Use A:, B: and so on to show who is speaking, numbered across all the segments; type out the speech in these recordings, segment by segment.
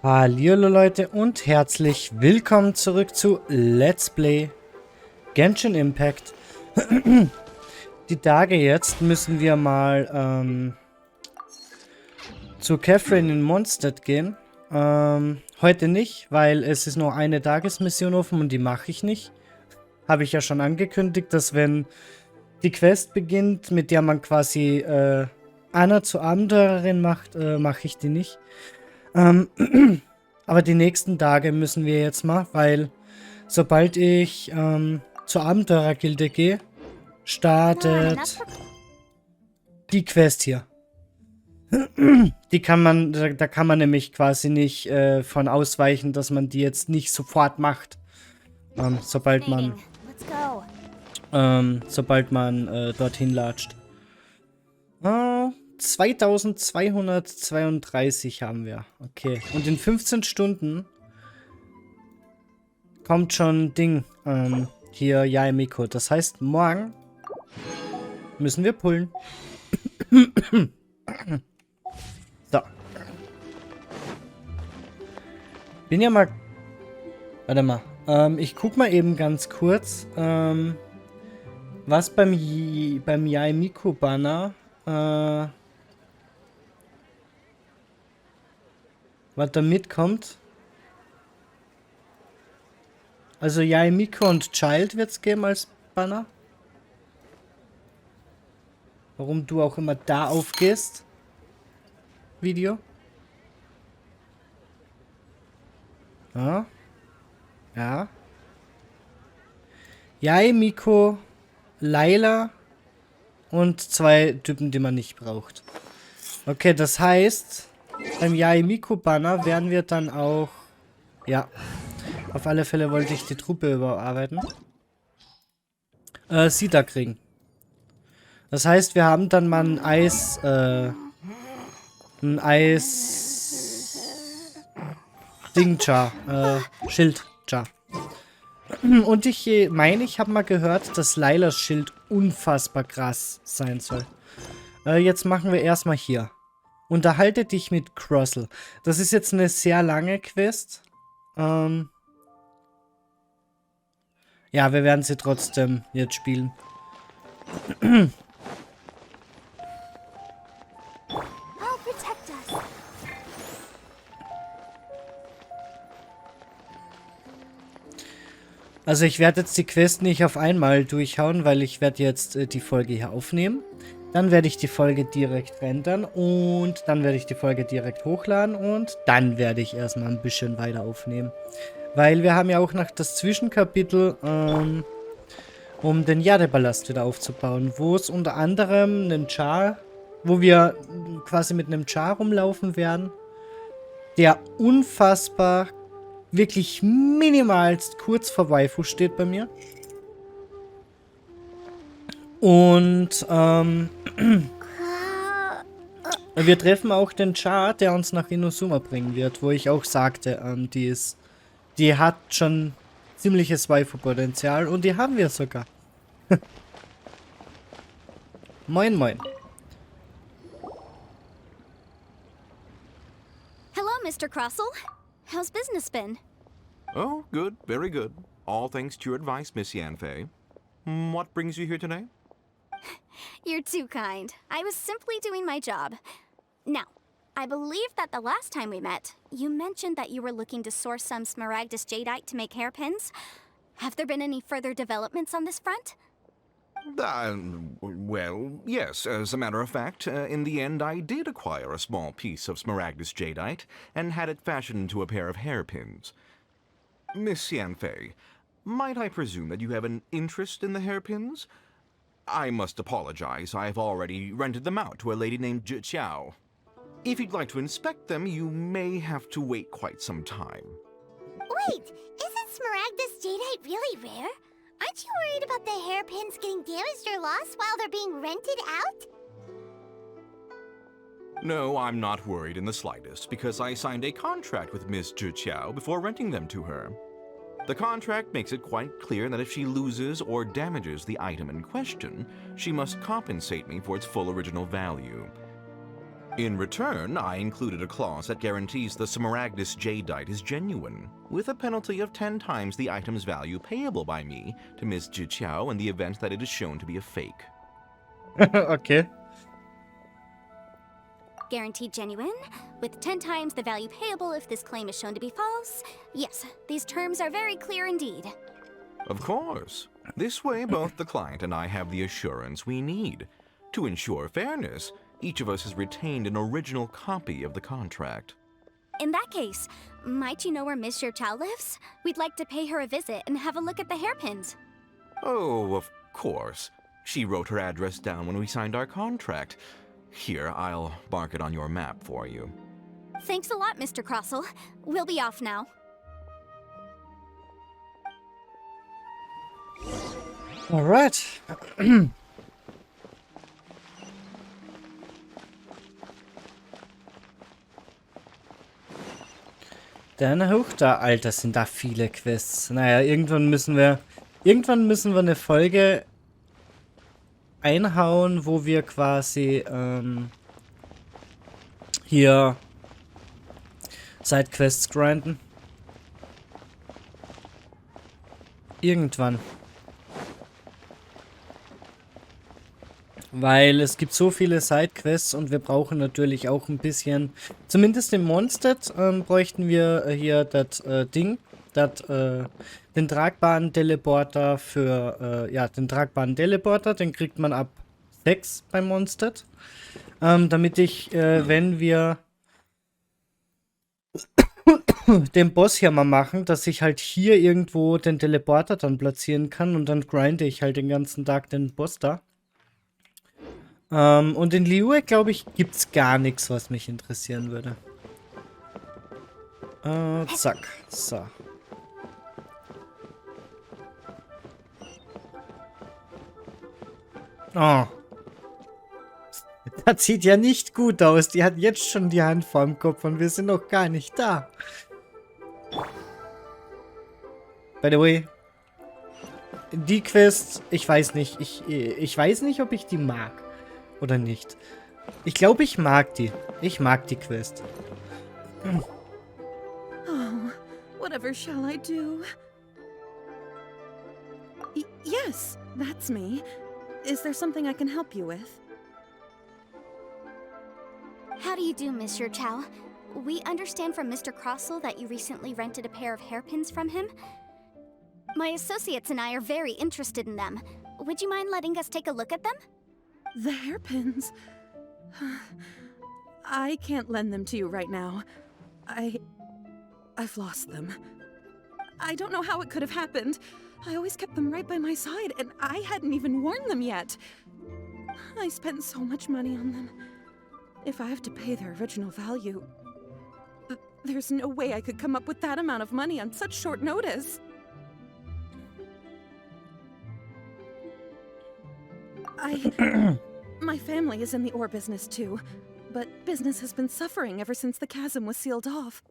A: Hallihallo Leute und herzlich willkommen zurück zu Let's Play Genshin Impact. Die Tage jetzt müssen wir mal zu Catherine in Mondstadt gehen. Heute nicht, weil es ist nur eine Tagesmission offen und die mache ich nicht. Habe ich ja schon angekündigt, dass wenn die Quest beginnt, mit der man quasi Anna zur Abenteurerin macht, mache ich die nicht. Aber die nächsten Tage müssen wir jetzt mal, weil sobald ich zur Abenteurergilde gehe, startet die Quest hier. Die kann man, da kann man nämlich quasi nicht von ausweichen, dass man die jetzt nicht sofort macht, sobald man dorthin latscht. 2232 haben wir. Okay. Und in 15 Stunden kommt schon Ding. Hier Yaemiko. Das heißt, morgen müssen wir pullen. So. Bin ja mal. Warte mal. Ich guck mal eben ganz kurz, was beim Yaemiko-Banner was da mitkommt. Also Yaemiko und Child wird es geben als Banner. Warum du auch immer da aufgehst. Video. Ja. Ja. Yaemiko, Layla und zwei Typen, die man nicht braucht. Okay, das heißt, beim Yaemiko-Banner werden wir dann auch... Ja, auf alle Fälle wollte ich die Truppe überarbeiten. Sie da kriegen. Das heißt, wir haben dann mal ein Ding-Char, Schild-Char. Und ich meine, ich habe mal gehört, dass Laylas Schild unfassbar krass sein soll. Jetzt machen wir erstmal hier. Unterhalte dich mit Crossel. Das ist jetzt eine sehr lange Quest. Ja, wir werden sie trotzdem jetzt spielen. Also ich werde jetzt die Quest nicht auf einmal durchhauen, weil ich werde jetzt die Folge hier aufnehmen. Dann werde ich die Folge direkt rendern und dann werde ich die Folge direkt hochladen und dann werde ich erstmal ein bisschen weiter aufnehmen. Weil wir haben ja auch noch das Zwischenkapitel, um den Jadepalast wieder aufzubauen, wo es unter anderem einen Char, wo wir quasi mit einem Char rumlaufen werden, der unfassbar, wirklich minimalst kurz vor Waifu steht bei mir. Und wir treffen auch den Char, der uns nach Inazuma bringen wird, wo ich auch sagte, die hat schon ziemliches Waifu-Potenzial und die haben wir sogar. Moin, moin.
B: Hello, Mr. Crossel. How's business been?
C: Oh, good, very good. All thanks to your advice, Miss Yanfei. What brings you here today?
B: You're too kind. I was simply doing my job. Now, I believe that the last time we met, you mentioned that you were looking to source some smaragdus jadeite to make hairpins. Have there been any further developments on this front?
C: Well, yes. As a matter of fact, in the end, I did acquire a small piece of smaragdus jadeite and had it fashioned into a pair of hairpins. Miss Yanfei, might I presume that you have an interest in the hairpins? I must apologize. I've already rented them out to a lady named Zhi Qiao. If you'd like to inspect them, you may have to wait quite some time.
D: Wait, isn't smaragdus jadeite really rare? Aren't you worried about the hairpins getting damaged or lost while they're being rented out?
C: No, I'm not worried in the slightest, because I signed a contract with Miss Zhi Qiao before renting them to her. The contract makes it quite clear that if she loses or damages the item in question, she must compensate me for its full original value. In return, I included a clause that guarantees the Smaragdus jadeite is genuine, with a penalty of 10 times the item's value payable by me to Miss Jiqiao in the event that it is shown to be a fake.
A: Okay.
B: Guaranteed genuine, with 10 times the value payable if this claim is shown to be false. Yes, these terms are very clear indeed.
C: Of course. This way, both the client and I have the assurance we need. To ensure fairness, each of us has retained an original copy of the contract.
B: In that case, might you know where Miss Jiqiao lives? We'd like to pay her a visit and have a look at the hairpins.
C: Oh, of course. She wrote her address down when we signed our contract. Here, I'll mark it on your map for you.
B: Thanks a lot, Mr. Crossell. We'll be off now.
A: Alright. Dann hoch da. Alter, sind da viele Quests. Naja, irgendwann müssen wir eine Folge einhauen, wo wir quasi hier Sidequests grinden. Irgendwann. Weil es gibt so viele Sidequests und wir brauchen natürlich auch ein bisschen, zumindest im Mondstadt bräuchten wir hier das Ding, den tragbaren Teleporter für, den tragbaren Teleporter, den kriegt man ab 6 beim Mondstadt. Damit ich, wenn wir den Boss hier mal machen, dass ich halt hier irgendwo den Teleporter dann platzieren kann und dann grinde ich halt den ganzen Tag den Boss da. Und in Liyue, glaube ich, gibt's gar nichts, was mich interessieren würde. Zack. So. Oh. Das sieht ja nicht gut aus. Die hat jetzt schon die Hand vorm Kopf und wir sind noch gar nicht da. By the way, die Quest, ich weiß nicht. Ich weiß nicht, ob ich die mag. Oder nicht. Ich glaube, ich mag die. Ich mag die Quest.
E: Oh, whatever shall I do? Yes, that's me. Is there something I can help you with?
B: How do you do, Miss Jiqiao? We understand from Mr. Crossell that you recently rented a pair of hairpins from him. My associates and I are very interested in them. Would you mind letting us take a look at them?
E: The hairpins? I can't lend them to you right now. I've lost them. I don't know how it could have happened. I always kept them right by my side, and I hadn't even worn them yet. I spent so much money on them. If I have to pay their original value, there's no way I could come up with that amount of money on such short notice. My family is in the ore business too, but business has been suffering ever since the chasm was sealed off.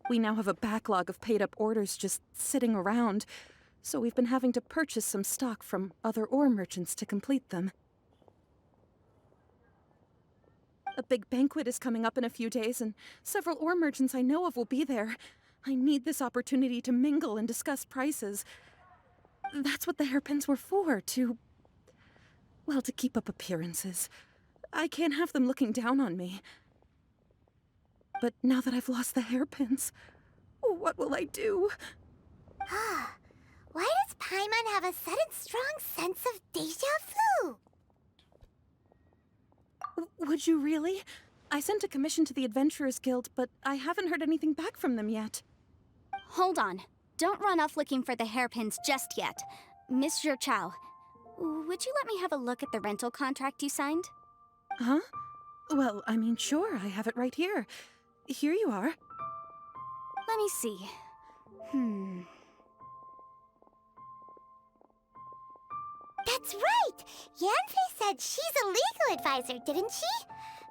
E: We now have a backlog of paid-up orders just sitting around, so we've been having to purchase some stock from other ore merchants to complete them. A big banquet is coming up in a few days, and several ore merchants I know of will be there. I need this opportunity to mingle and discuss prices. That's what the hairpins were for, to keep up appearances. I can't have them looking down on me. But now that I've lost the hairpins, what will I do?
D: Why does Paimon have a sudden strong sense of déjà vu?
E: Would you really? I sent a commission to the Adventurers Guild, but I haven't heard anything back from them yet.
B: Hold on. Don't run off looking for the hairpins just yet. Miss Jiqiao, would you let me have a look at the rental contract you signed?
E: Huh? Well, I mean, sure, I have it right here. Here you are.
B: Let me see.
D: That's right! Yanfei said she's a legal advisor, didn't she?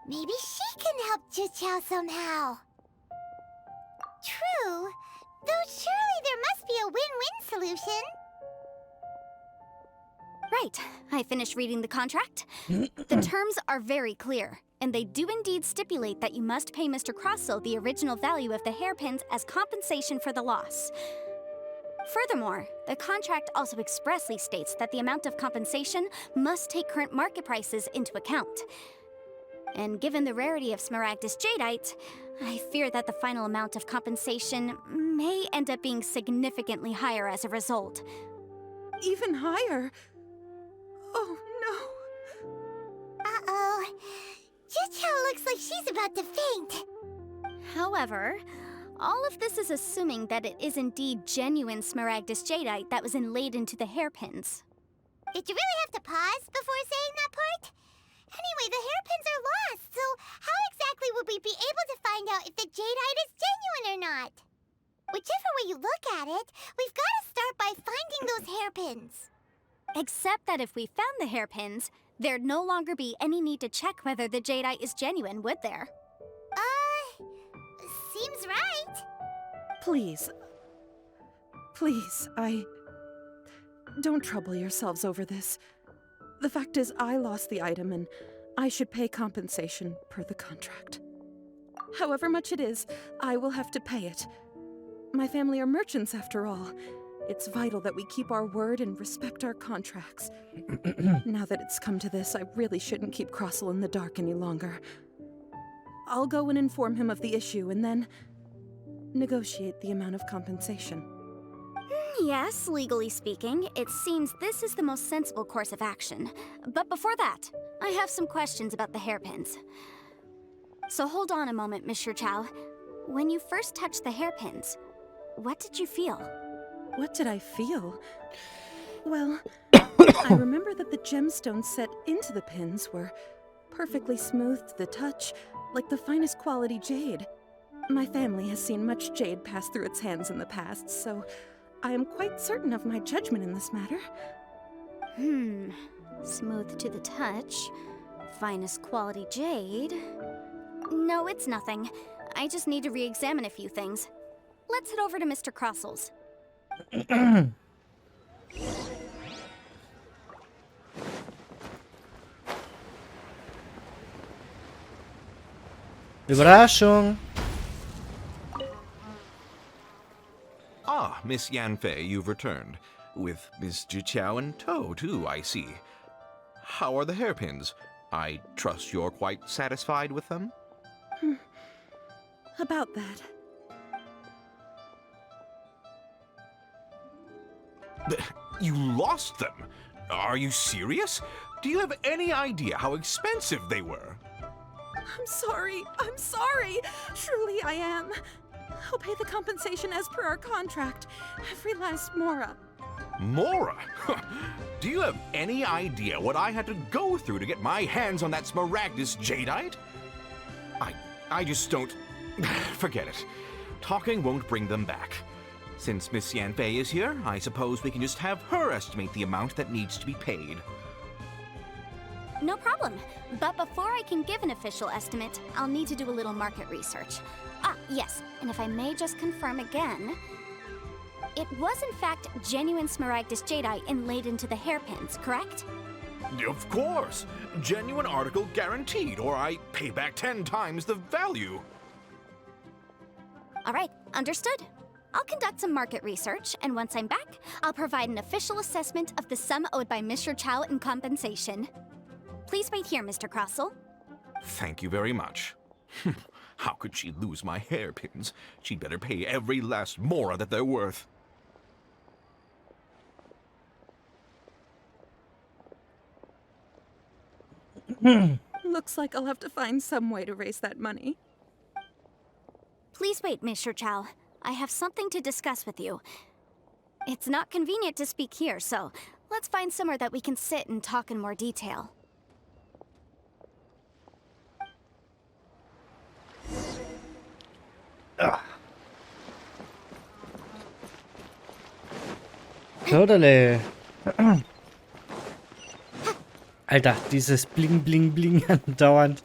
D: Maybe she can help Jiqiao somehow. True. Though surely there must be a win-win solution.
B: Right. I finished reading the contract. The terms are very clear. and they do indeed stipulate that you must pay Mr. Crossell the original value of the hairpins as compensation for the loss. Furthermore, the contract also expressly states that the amount of compensation must take current market prices into account. And given the rarity of Smaragdus Jadeite, I fear that the final amount of compensation may end up being significantly higher as a result.
E: Even higher? Oh, no.
D: Uh-oh. Chicho looks like she's about to faint.
B: However, all of this is assuming that it is indeed genuine Smaragdus Jadeite that was inlaid into the hairpins.
D: Did you really have to pause before saying that part? Anyway, the hairpins are lost, so how exactly would we be able to find out if the jadeite is genuine or not? Whichever way you look at it, we've got to start by finding those hairpins.
B: Except that if we found the hairpins, there'd no longer be any need to check whether the jadeite is genuine, would there?
D: Seems right.
E: Please. Don't trouble yourselves over this. The fact is, I lost the item and I should pay compensation per the contract. However much it is, I will have to pay it. My family are merchants after all. It's vital that we keep our word and respect our contracts. Now that it's come to this, I really shouldn't keep Crossell in the dark any longer. I'll go and inform him of the issue and then negotiate the amount of compensation.
B: Yes, legally speaking, it seems this is the most sensible course of action. But before that, I have some questions about the hairpins. So hold on a moment, Monsieur Chow. When you first touched the hairpins, what did you feel?
E: What did I feel? Well, I remember that the gemstones set into the pins were perfectly smooth to the touch, like the finest quality jade. My family has seen much jade pass through its hands in the past, so I am quite certain of my judgment in this matter.
B: Smooth to the touch, finest quality jade. No, it's nothing. I just need to re-examine a few things. Let's head over to Mr. Crossell's.
A: Überraschung!
C: Ah, Miss Yanfei, you've returned. With Miss Jiqiao in tow, too, I see. How are the hairpins? I trust you're quite satisfied with them?
E: About that.
C: You lost them? Are you serious? Do you have any idea how expensive they were?
E: I'm sorry. Truly I am. I'll pay the compensation as per our contract. Every last mora.
C: Mora? Do you have any idea what I had to go through to get my hands on that Smaragdus Jadeite? I just don't... Forget it. Talking won't bring them back. Since Miss Yanfei is here, I suppose we can just have her estimate the amount that needs to be paid.
B: No problem. But before I can give an official estimate, I'll need to do a little market research. Ah, yes, and if I may just confirm again, it was in fact genuine Smaragdus Jadeite inlaid into the hairpins, correct?
C: Of course! Genuine article guaranteed, or I pay back 10 times the value.
B: All right, understood. I'll conduct some market research, and once I'm back, I'll provide an official assessment of the sum owed by Mr. Chow in compensation. Please wait here, Mr. Crossell.
C: Thank you very much. How could she lose my hairpins? She'd better pay every last mora that they're worth.
E: Looks like I'll have to find some way to raise that money.
B: Please wait, Mr. Chow. I have something to discuss with you. It's not convenient to speak here, so let's find somewhere that we can sit and talk in more detail.
A: Totally. Alter, dieses Bling, Bling, Bling andauernd.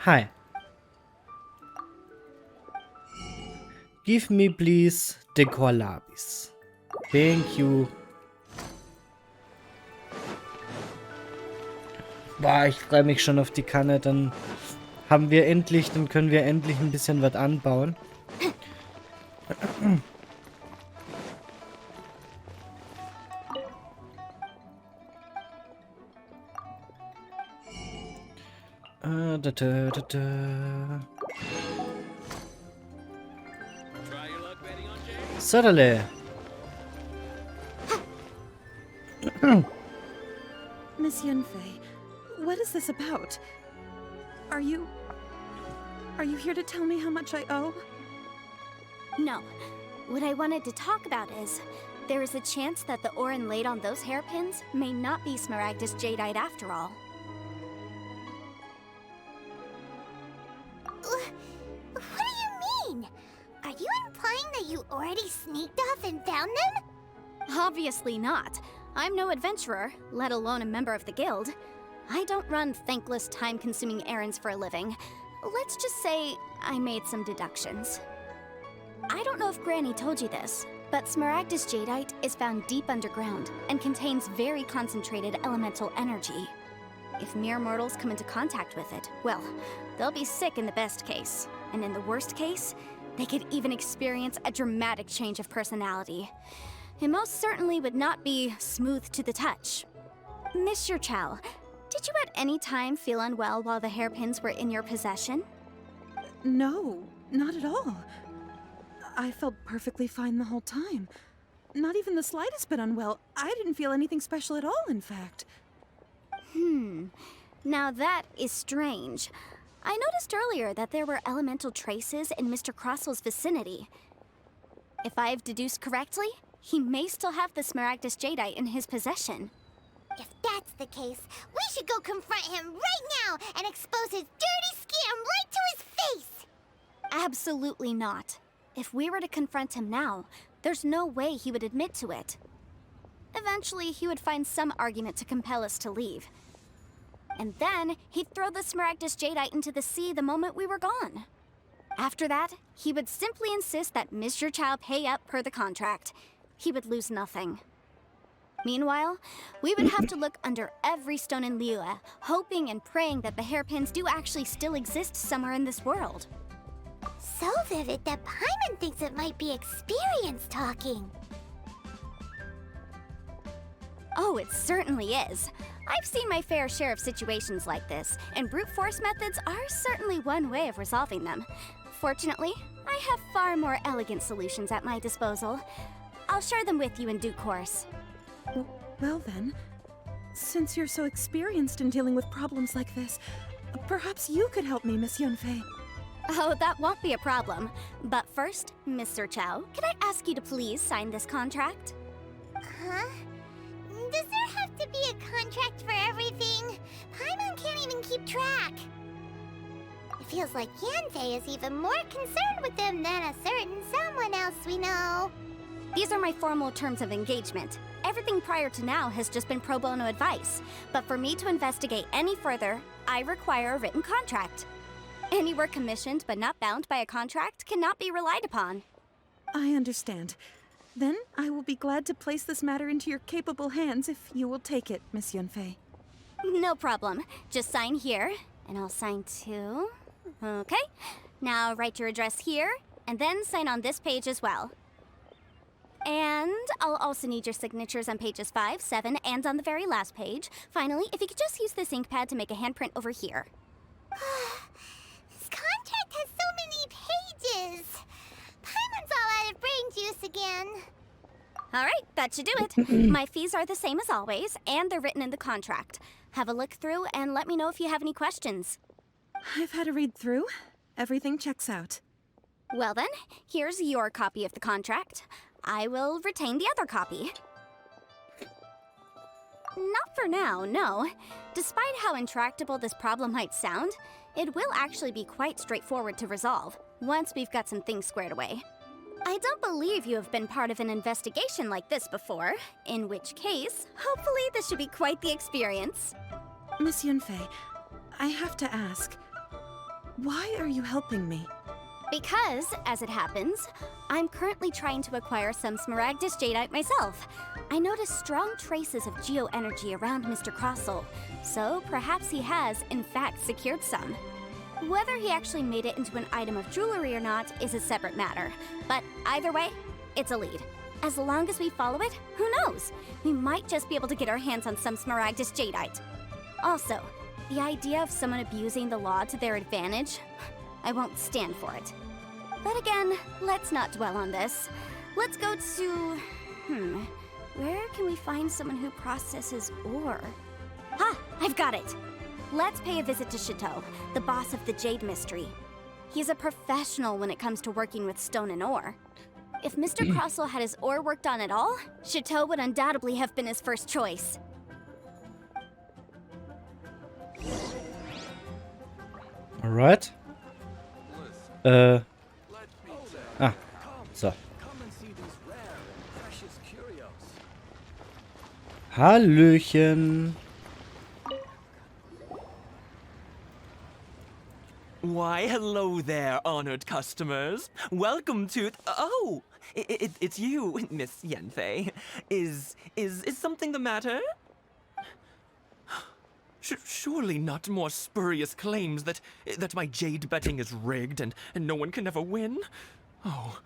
A: Hi. Give me please the Koalabis. Thank you. Boah, ich freue mich schon auf die Kanne. Dann können wir endlich ein bisschen was anbauen. Sodale.
E: Miss Yunfei, what is this about? Are you here to tell me how much I owe?
B: No. What I wanted to talk about is, there is a chance that the Orin laid on those hairpins may not be Smaragdus Jadeite after all.
D: What do you mean? Are you implying that you already sneaked off and found them?
B: Obviously not. I'm no adventurer, let alone a member of the guild. I don't run thankless, time-consuming errands for a living. Let's just say I made some deductions. I don't know if Granny told you this, but Smaragdus Jadeite is found deep underground and contains very concentrated elemental energy. If mere mortals come into contact with it, well, they'll be sick in the best case. And in the worst case, they could even experience a dramatic change of personality. It most certainly would not be smooth to the touch. Mr. Chow, did you at any time feel unwell while the hairpins were in your possession?
E: No, not at all. I felt perfectly fine the whole time. Not even the slightest bit unwell. I didn't feel anything special at all, in fact.
B: Now that is strange. I noticed earlier that there were elemental traces in Mr. Crossel's vicinity. If I've deduced correctly, he may still have the Smaragdus Jadeite in his possession.
D: If that's the case, we should go confront him right now and expose his dirty scam right to his face!
B: Absolutely not. If we were to confront him now, there's no way he would admit to it. Eventually, he would find some argument to compel us to leave. And then, he'd throw the Smaragdus Jadeite into the sea the moment we were gone. After that, he would simply insist that Mr. Chow pay up per the contract. He would lose nothing. Meanwhile, we would have to look under every stone in Liyue, hoping and praying that the hairpins do actually still exist somewhere in this world.
D: So vivid that Paimon thinks it might be experience talking.
B: Oh, it certainly is. I've seen my fair share of situations like this, and brute force methods are certainly one way of resolving them. Fortunately, I have far more elegant solutions at my disposal. I'll share them with you in due course.
E: Well then, since you're so experienced in dealing with problems like this, perhaps you could help me, Miss Yunfei.
B: Oh, that won't be a problem. But first, Mr. Chow, can I ask you to please sign this contract?
D: Huh? Does there have to be a contract for everything? Paimon can't even keep track. It feels like Yanfei is even more concerned with them than a certain someone else we know.
B: These are my formal terms of engagement. Everything prior to now has just been pro bono advice. But for me to investigate any further, I require a written contract. Any work commissioned but not bound by a contract cannot be relied upon.
E: I understand. Then I will be glad to place this matter into your capable hands if you will take it, Miss Yunfei.
B: No problem. Just sign here, and I'll sign too. Okay. Now write your address here, and then sign on this page as well. And I'll also need your signatures on pages 5, 7, and on the very last page. Finally, if you could just use this ink pad to make a handprint over here.
D: This contract has so many pages. Paimon's all out of brain juice again.
B: All right, that should do it. My fees are the same as always, and they're written in the contract. Have a look through and let me know if you have any questions.
E: I've had a read through. Everything checks out.
B: Well then, here's your copy of the contract. I will retain the other copy. Not for now, no. Despite how intractable this problem might sound, it will actually be quite straightforward to resolve, once we've got some things squared away. I don't believe you have been part of an investigation like this before, in which case, hopefully this should be quite the experience.
E: Miss Yunfei, I have to ask, why are you helping me?
B: Because, as it happens, I'm currently trying to acquire some Smaragdus Jadeite myself. I noticed strong traces of geoenergy around Mr. Crossel, so perhaps he has, in fact, secured some. Whether he actually made it into an item of jewelry or not is a separate matter, but either way, it's a lead. As long as we follow it, who knows? We might just be able to get our hands on some Smaragdus Jadeite. Also, the idea of someone abusing the law to their advantage, I won't stand for it. But again, let's not dwell on this. Let's go to... where can we find someone who processes ore? Ha! I've got it! Let's pay a visit to Chateau, the boss of the Jade Mystery. He's a professional when it comes to working with stone and ore. If Mr. Crossel had his ore worked on at all, Chateau would undoubtedly have been his first choice.
A: Alright. So. Hallöchen.
F: Why, hello there, honored customers. Welcome to... Oh, it's you, Miss Yanfei. Is something the matter? Surely not more spurious claims that my jade betting is rigged and no one can ever win? Oh,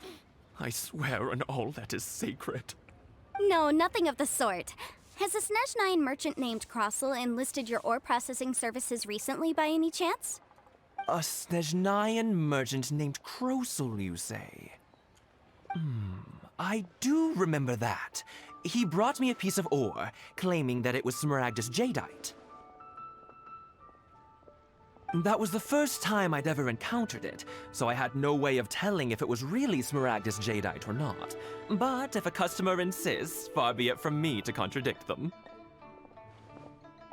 F: I swear on all that is sacred.
B: No, nothing of the sort. Has a Snezhnyan merchant named Crossel enlisted your ore processing services recently by any chance?
F: A Snezhnyan merchant named Crossel, you say? I do remember that. He brought me a piece of ore, claiming that it was Smaragdus Jadeite. That was the first time I'd ever encountered it, so I had no way of telling if it was really Smaragdus Jadeite or not. But if a customer insists, far be it from me to contradict them.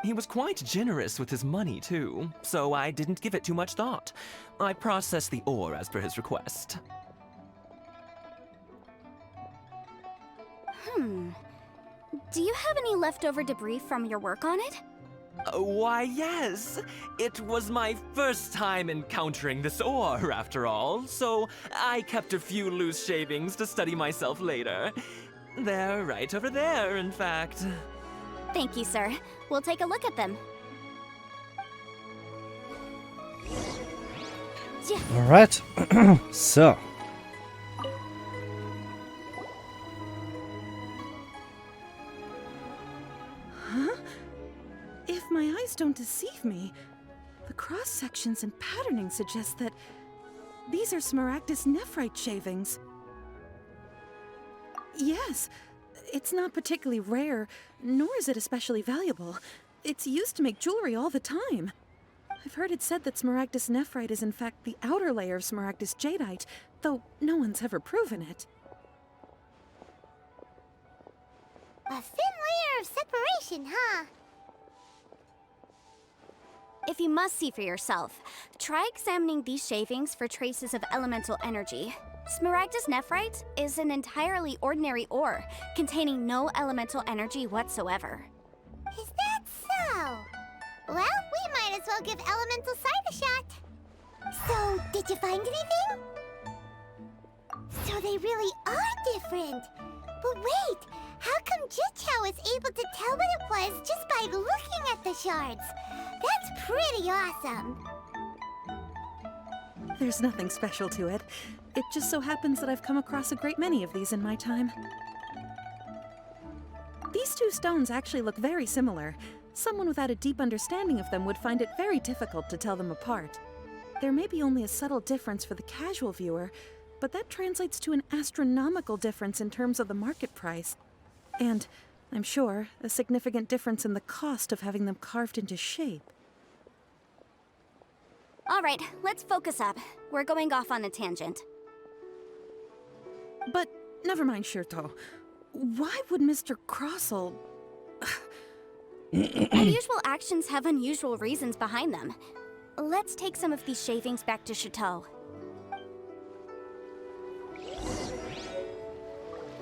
F: He was quite generous with his money, too, so I didn't give it too much thought. I processed the ore as per his request.
B: Do you have any leftover debris from your work on it?
F: Why, yes. It was my first time encountering this ore, after all, so I kept a few loose shavings to study myself later. They're right over there, in fact.
B: Thank you, sir. We'll take a look at them.
A: Alright. So.
E: If my eyes don't deceive me, the cross-sections and patterning suggest that these are Smaragdus nephrite shavings. Yes, it's not particularly rare, nor is it especially valuable. It's used to make jewelry all the time. I've heard it said that Smaragdus nephrite is in fact the outer layer of Smaragdus Jadeite, though no one's ever proven it.
D: A thin layer of separation, huh?
B: If you must see for yourself, try examining these shavings for traces of elemental energy. Smaragdus nephrite is an entirely ordinary ore, containing no elemental energy whatsoever.
D: Is that so? Well, we might as well give elemental side a shot. So, did you find anything? So they really are different. But wait, how come Jichao was able to tell what it was just by looking at the shards? That's pretty awesome.
E: There's nothing special to it. It just so happens that I've come across a great many of these in my time. These two stones actually look very similar. Someone without a deep understanding of them would find it very difficult to tell them apart. There may be only a subtle difference for the casual viewer, but that translates to an astronomical difference in terms of the market price. And, I'm sure, a significant difference in the cost of having them carved into shape.
B: All right, let's focus up. We're going off on a tangent.
E: But never mind, Shirto. Why would Mr. Crossel...
B: Unusual actions have unusual reasons behind them. Let's take some of these shavings back to Chateau.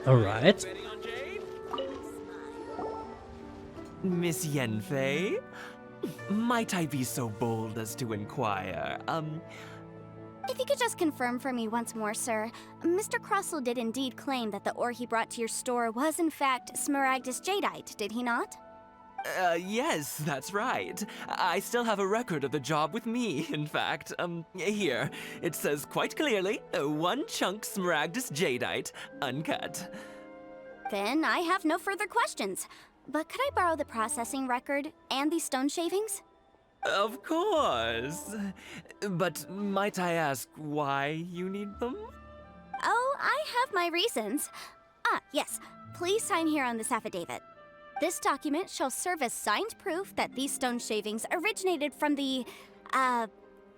A: Alright.
F: Miss Yanfei? Might I be so bold as to inquire,
B: If you could just confirm for me once more, sir. Mr. Crossell did indeed claim that the ore he brought to your store was in fact smaragdus jadeite, did he not?
F: Yes, that's right. I still have a record of the job with me, in fact. Here. It says quite clearly, 1 chunk smaragdus jadeite, uncut.
B: Then I have no further questions. But could I borrow the processing record and these stone shavings?
F: Of course. But might I ask why you need them?
B: Oh, I have my reasons. Ah, yes. Please sign here on this affidavit. This document shall serve as signed proof that these stone shavings originated from the,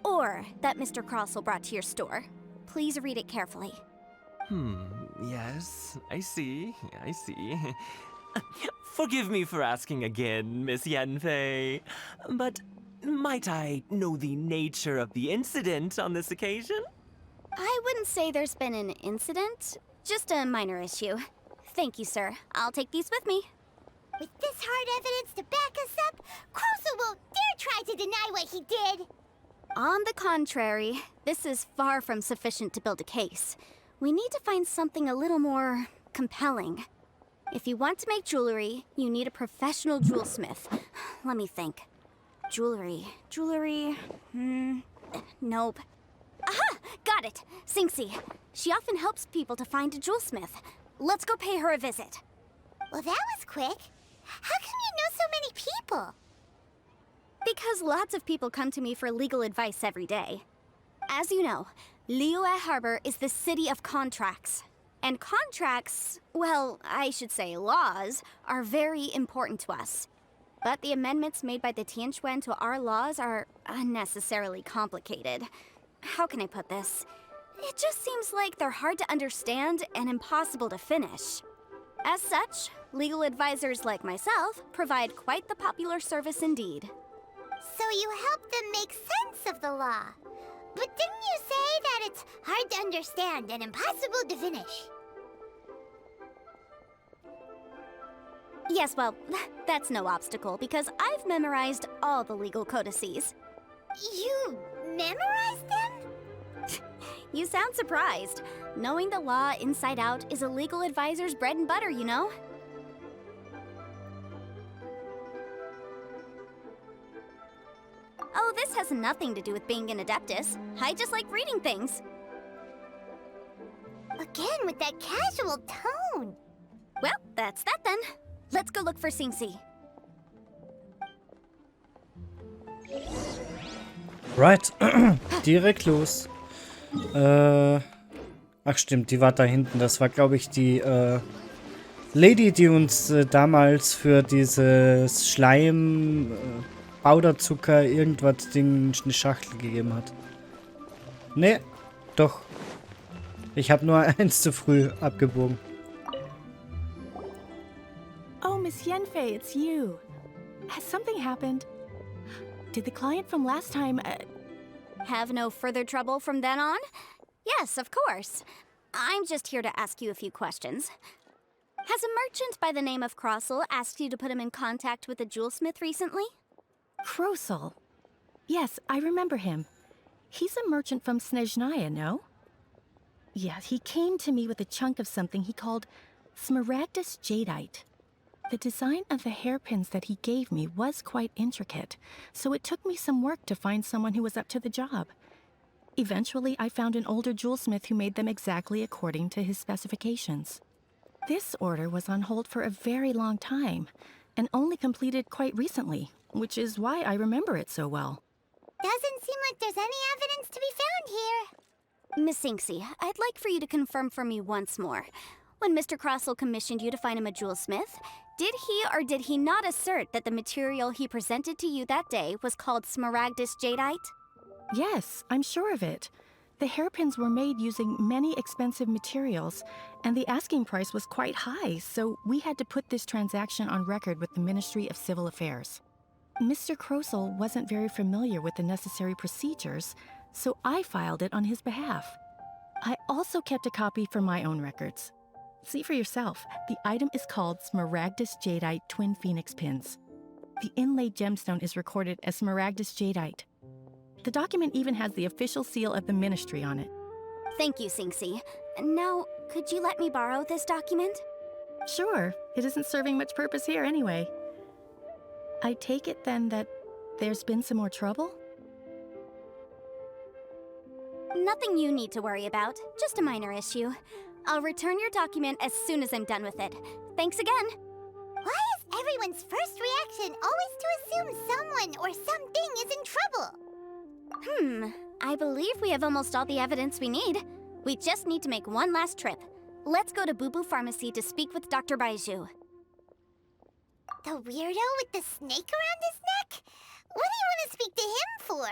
B: ore that Mr. Crossell brought to your store. Please read it carefully.
F: Yes, I see. Forgive me for asking again, Miss Yanfei, but might I know the nature of the incident on this occasion?
B: I wouldn't say there's been an incident, just a minor issue. Thank you, sir. I'll take these with me.
D: With this hard evidence to back us up, Crossell won't dare try to deny what he did.
B: On the contrary, this is far from sufficient to build a case. We need to find something a little more compelling. If you want to make jewelry, you need a professional jewelsmith. Let me think. Jewelry. Nope. Aha! Got it! Sinxie. She often helps people to find a jewelsmith. Let's go pay her a visit.
D: Well, that was quick. How come you know so many people?
B: Because lots of people come to me for legal advice every day. As you know, Liyue Harbor is the city of contracts. And contracts, well, I should say laws, are very important to us. But the amendments made by the Tianquan to our laws are unnecessarily complicated. How can I put this? It just seems like they're hard to understand and impossible to finish. As such, legal advisors like myself provide quite the popular service indeed.
D: So you help them make sense of the law. But didn't you say that it's hard to understand and impossible to finish?
B: Yes, well, that's no obstacle because I've memorized all the legal codices.
D: You memorized them?
B: You sound surprised. Knowing the law inside out is a legal advisor's bread and butter, you know? Oh, this has nothing to do with being an adeptus. I just like reading things.
D: Again, with that casual tone.
B: Well, that's that then. Let's go look for Sinxie.
A: Right, direkt los. Ach stimmt, die war da hinten. Das war, glaube ich, die Lady, die uns damals für dieses Schleim, Powderzucker, irgendwas Ding eine Schachtel gegeben hat. Ne, doch. Ich habe nur eins zu früh abgebogen.
G: Oh, Miss Yanfei, it's you. Has something happened? Did the client from last time,
B: Have no further trouble from then on? Yes, of course. I'm just here to ask you a few questions. Has a merchant by the name of Crossell asked you to put him in contact with a jewelsmith recently?
G: Crossell? Yes, I remember him. He's a merchant from Snezhnaya, no? Yeah, he came to me with a chunk of something he called smaragdus jadeite. The design of the hairpins that he gave me was quite intricate, so it took me some work to find someone who was up to the job. Eventually, I found an older jewelsmith who made them exactly according to his specifications. This order was on hold for a very long time, and only completed quite recently, which is why I remember it so well.
D: Doesn't seem like there's any evidence to be found here.
B: Miss Sinxie, I'd like for you to confirm for me once more. When Mr. Crossell commissioned you to find him a jewelsmith, did he or did he not assert that the material he presented to you that day was called smaragdus jadeite?
G: Yes, I'm sure of it. The hairpins were made using many expensive materials, and the asking price was quite high, so we had to put this transaction on record with the Ministry of Civil Affairs. Mr. Crossell wasn't very familiar with the necessary procedures, so I filed it on his behalf. I also kept a copy for my own records. See for yourself, the item is called Smaragdus Jadeite Twin Phoenix Pins. The inlaid gemstone is recorded as Smaragdus Jadeite. The document even has the official seal of the ministry on it.
B: Thank you, Singxi. Now, could you let me borrow this document?
G: Sure, it isn't serving much purpose here anyway. I take it then that there's been some more trouble?
B: Nothing you need to worry about, just a minor issue. I'll return your document as soon as I'm done with it. Thanks again.
D: Why is everyone's first reaction always to assume someone or something is in trouble?
B: I believe we have almost all the evidence we need. We just need to make one last trip. Let's go to Boo Boo Pharmacy to speak with Dr. Baiju.
D: The weirdo with the snake around his neck? What do you want to speak to him for?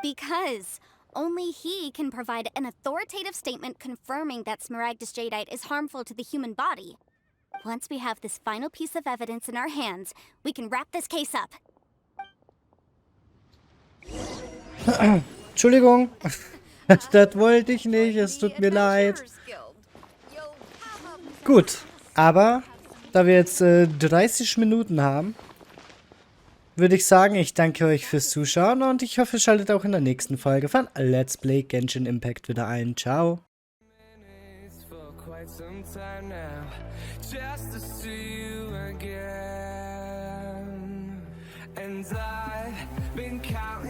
B: Because only he can provide an authoritative statement confirming that Smaragdus Jadeite is harmful to the human body. Once we have this final piece of evidence in our hands, we can wrap this case up.
A: Entschuldigung, das wollte ich nicht, es tut mir leid. Gut, aber da wir jetzt 30 Minuten haben, würde ich sagen, ich danke euch fürs Zuschauen und ich hoffe, ihr schaltet auch in der nächsten Folge von Let's Play Genshin Impact wieder ein. Ciao. Just to see you again. And I've been counting